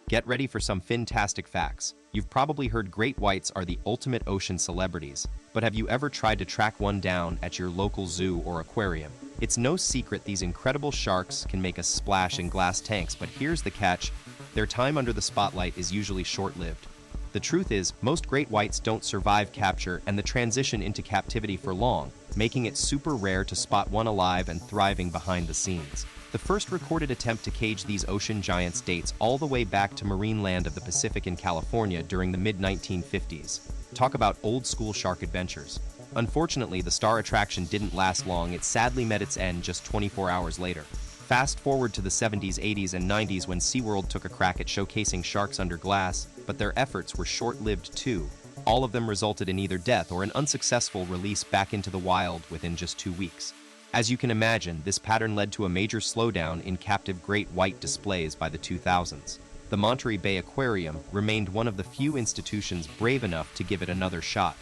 Get ready for some fantastic facts. You've probably heard great whites are the ultimate ocean celebrities, but have you ever tried to track one down at your local zoo or aquarium? It's no secret these incredible sharks can make a splash in glass tanks, but here's the catch: their time under the spotlight is usually short-lived. The truth is, most great whites don't survive capture and the transition into captivity for long, making it super rare to spot one alive and thriving behind the scenes. The first recorded attempt to cage these ocean giants dates all the way back to marine land of the Pacific in California during the mid-1950s. Talk about old-school shark adventures. Unfortunately, the star attraction didn't last long. It sadly met its end just 24 hours later. Fast forward to the 70s, 80s, and 90s when SeaWorld took a crack at showcasing sharks under glass, but their efforts were short-lived too. All of them resulted in either death or an unsuccessful release back into the wild within just 2 weeks. As you can imagine, this pattern led to a major slowdown in captive great white displays by the 2000s. The Monterey Bay Aquarium remained one of the few institutions brave enough to give it another shot.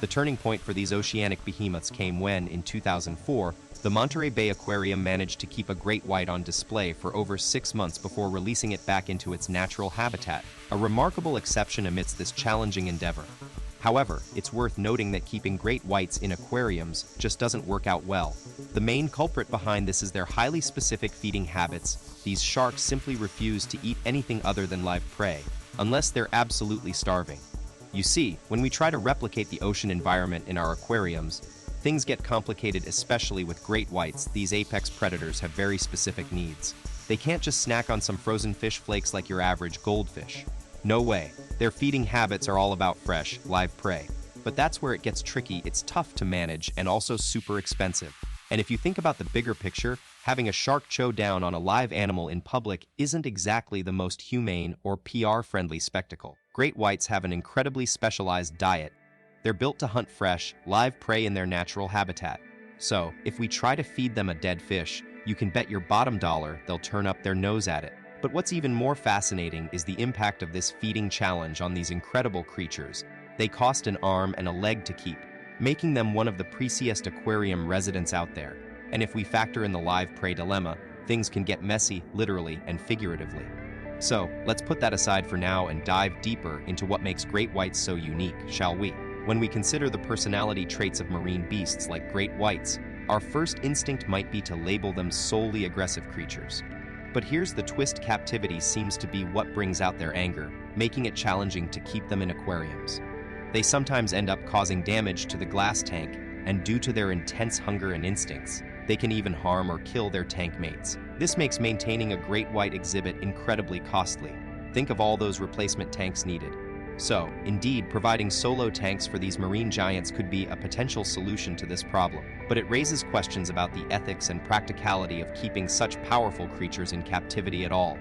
The turning point for these oceanic behemoths came when, in 2004, the Monterey Bay Aquarium managed to keep a great white on display for over 6 months before releasing it back into its natural habitat, a remarkable exception amidst this challenging endeavor. However, it's worth noting that keeping great whites in aquariums just doesn't work out well. The main culprit behind this is their highly specific feeding habits. These sharks simply refuse to eat anything other than live prey, unless they're absolutely starving. You see, when we try to replicate the ocean environment in our aquariums, things get complicated, especially with great whites. These apex predators have very specific needs. They can't just snack on some frozen fish flakes like your average goldfish. No way. Their feeding habits are all about fresh, live prey. But that's where it gets tricky. It's tough to manage and also super expensive. And if you think about the bigger picture, having a shark chow down on a live animal in public isn't exactly the most humane or PR-friendly spectacle. Great whites have an incredibly specialized diet. They're built to hunt fresh, live prey in their natural habitat. So, if we try to feed them a dead fish, you can bet your bottom dollar they'll turn up their nose at it. But what's even more fascinating is the impact of this feeding challenge on these incredible creatures. They cost an arm and a leg to keep, making them one of the priciest aquarium residents out there. And if we factor in the live prey dilemma, things can get messy, literally and figuratively. So, let's put that aside for now and dive deeper into what makes great whites so unique, shall we? When we consider the personality traits of marine beasts like great whites, our first instinct might be to label them solely aggressive creatures. But here's the twist: captivity seems to be what brings out their anger, making it challenging to keep them in aquariums. They sometimes end up causing damage to the glass tank, and due to their intense hunger and instincts, they can even harm or kill their tank mates. This makes maintaining a great white exhibit incredibly costly. Think of all those replacement tanks needed. So, indeed, providing solo tanks for these marine giants could be a potential solution to this problem. But it raises questions about the ethics and practicality of keeping such powerful creatures in captivity at all.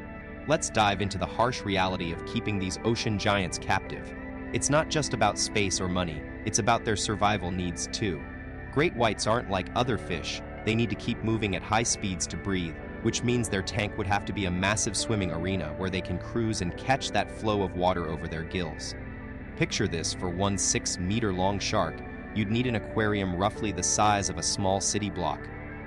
Let's dive into the harsh reality of keeping these ocean giants captive. It's not just about space or money, it's about their survival needs too. Great whites aren't like other fish. They need to keep moving at high speeds to breathe, which means their tank would have to be a massive swimming arena where they can cruise and catch that flow of water over their gills. Picture this: for one 6-meter-long shark, you'd need an aquarium roughly the size of a small city block,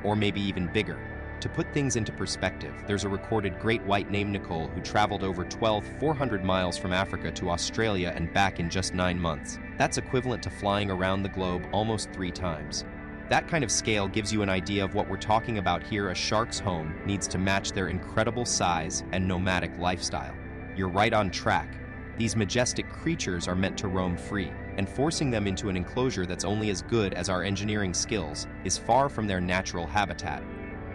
or maybe even bigger. To put things into perspective, there's a recorded great white named Nicole who traveled over 400 miles from Africa to Australia and back in just 9 months. That's equivalent to flying around the globe almost 3 times. That kind of scale gives you an idea of what we're talking about here. A shark's home needs to match their incredible size and nomadic lifestyle. You're right on track. These majestic creatures are meant to roam free, and forcing them into an enclosure that's only as good as our engineering skills is far from their natural habitat.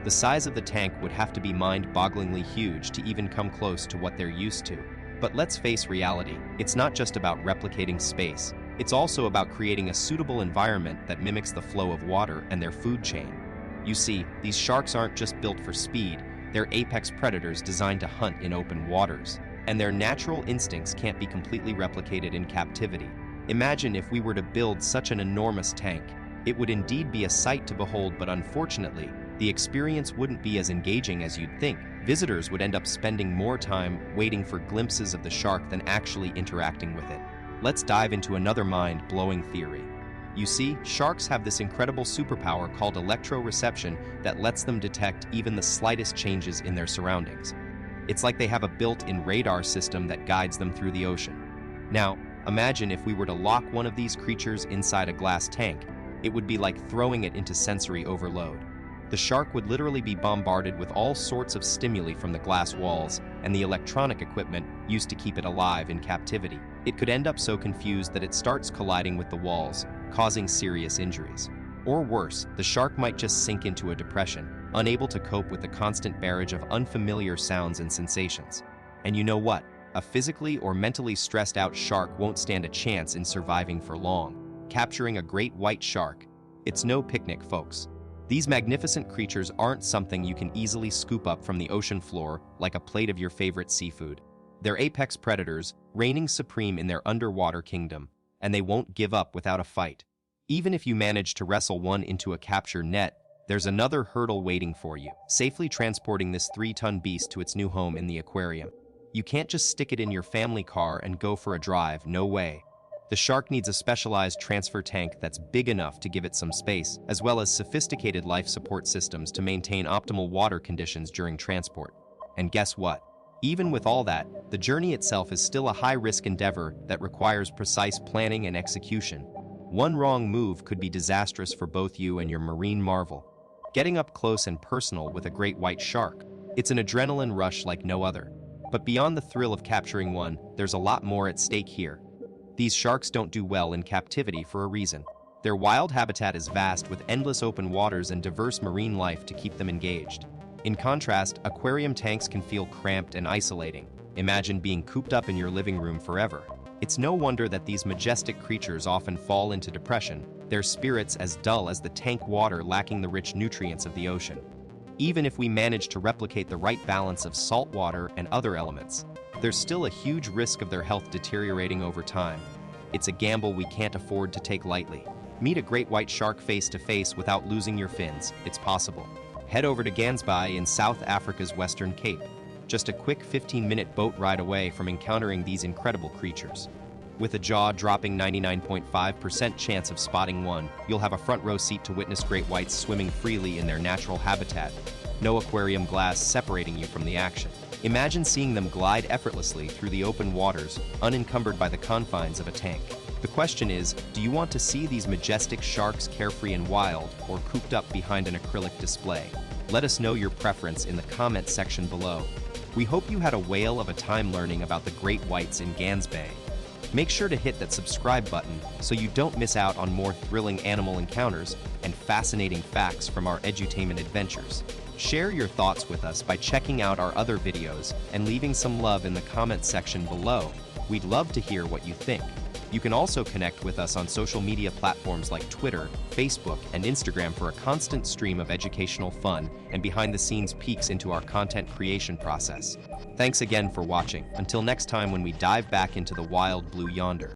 The size of the tank would have to be mind-bogglingly huge to even come close to what they're used to. But let's face reality, it's not just about replicating space. It's also about creating a suitable environment that mimics the flow of water and their food chain. You see, these sharks aren't just built for speed, they're apex predators designed to hunt in open waters. And their natural instincts can't be completely replicated in captivity. Imagine if we were to build such an enormous tank. It would indeed be a sight to behold, but unfortunately, the experience wouldn't be as engaging as you'd think. Visitors would end up spending more time waiting for glimpses of the shark than actually interacting with it. Let's dive into another mind-blowing theory. You see, sharks have this incredible superpower called electroreception that lets them detect even the slightest changes in their surroundings. It's like they have a built-in radar system that guides them through the ocean. Now, imagine if we were to lock one of these creatures inside a glass tank. It would be like throwing it into sensory overload. The shark would literally be bombarded with all sorts of stimuli from the glass walls and the electronic equipment used to keep it alive in captivity. It could end up so confused that it starts colliding with the walls, causing serious injuries. Or worse, the shark might just sink into a depression, unable to cope with the constant barrage of unfamiliar sounds and sensations. And you know what? A physically or mentally stressed out shark won't stand a chance in surviving for long. Capturing a great white shark, it's no picnic, folks. These magnificent creatures aren't something you can easily scoop up from the ocean floor like a plate of your favorite seafood. They're apex predators, reigning supreme in their underwater kingdom, and they won't give up without a fight. Even if you manage to wrestle one into a capture net, there's another hurdle waiting for you: safely transporting this 3-ton beast to its new home in the aquarium. You can't just stick it in your family car and go for a drive, no way. The shark needs a specialized transfer tank that's big enough to give it some space, as well as sophisticated life support systems to maintain optimal water conditions during transport. And guess what? Even with all that, the journey itself is still a high-risk endeavor that requires precise planning and execution. One wrong move could be disastrous for both you and your marine marvel. Getting up close and personal with a great white shark, it's an adrenaline rush like no other. But beyond the thrill of capturing one, there's a lot more at stake here. These sharks don't do well in captivity for a reason. Their wild habitat is vast, with endless open waters and diverse marine life to keep them engaged. In contrast, aquarium tanks can feel cramped and isolating. Imagine being cooped up in your living room forever. It's no wonder that these majestic creatures often fall into depression, their spirits as dull as the tank water lacking the rich nutrients of the ocean. Even if we manage to replicate the right balance of salt water and other elements, there's still a huge risk of their health deteriorating over time. It's a gamble we can't afford to take lightly. Meet a great white shark face to face without losing your fins. It's possible. Head over to Gansby in South Africa's Western Cape, just a quick 15-minute boat ride away from encountering these incredible creatures. With a jaw-dropping 99.5% chance of spotting one, you'll have a front row seat to witness great whites swimming freely in their natural habitat. No aquarium glass separating you from the action. Imagine seeing them glide effortlessly through the open waters, unencumbered by the confines of a tank. The question is, do you want to see these majestic sharks carefree and wild, or cooped up behind an acrylic display? Let us know your preference in the comment section below. We hope you had a whale of a time learning about the great whites in Gansby. Make sure to hit that subscribe button so you don't miss out on more thrilling animal encounters and fascinating facts from our edutainment adventures. Share your thoughts with us by checking out our other videos and leaving some love in the comment section below. We'd love to hear what you think. You can also connect with us on social media platforms like Twitter, Facebook, and Instagram for a constant stream of educational fun and behind-the-scenes peeks into our content creation process. Thanks again for watching. Until next time, when we dive back into the wild blue yonder.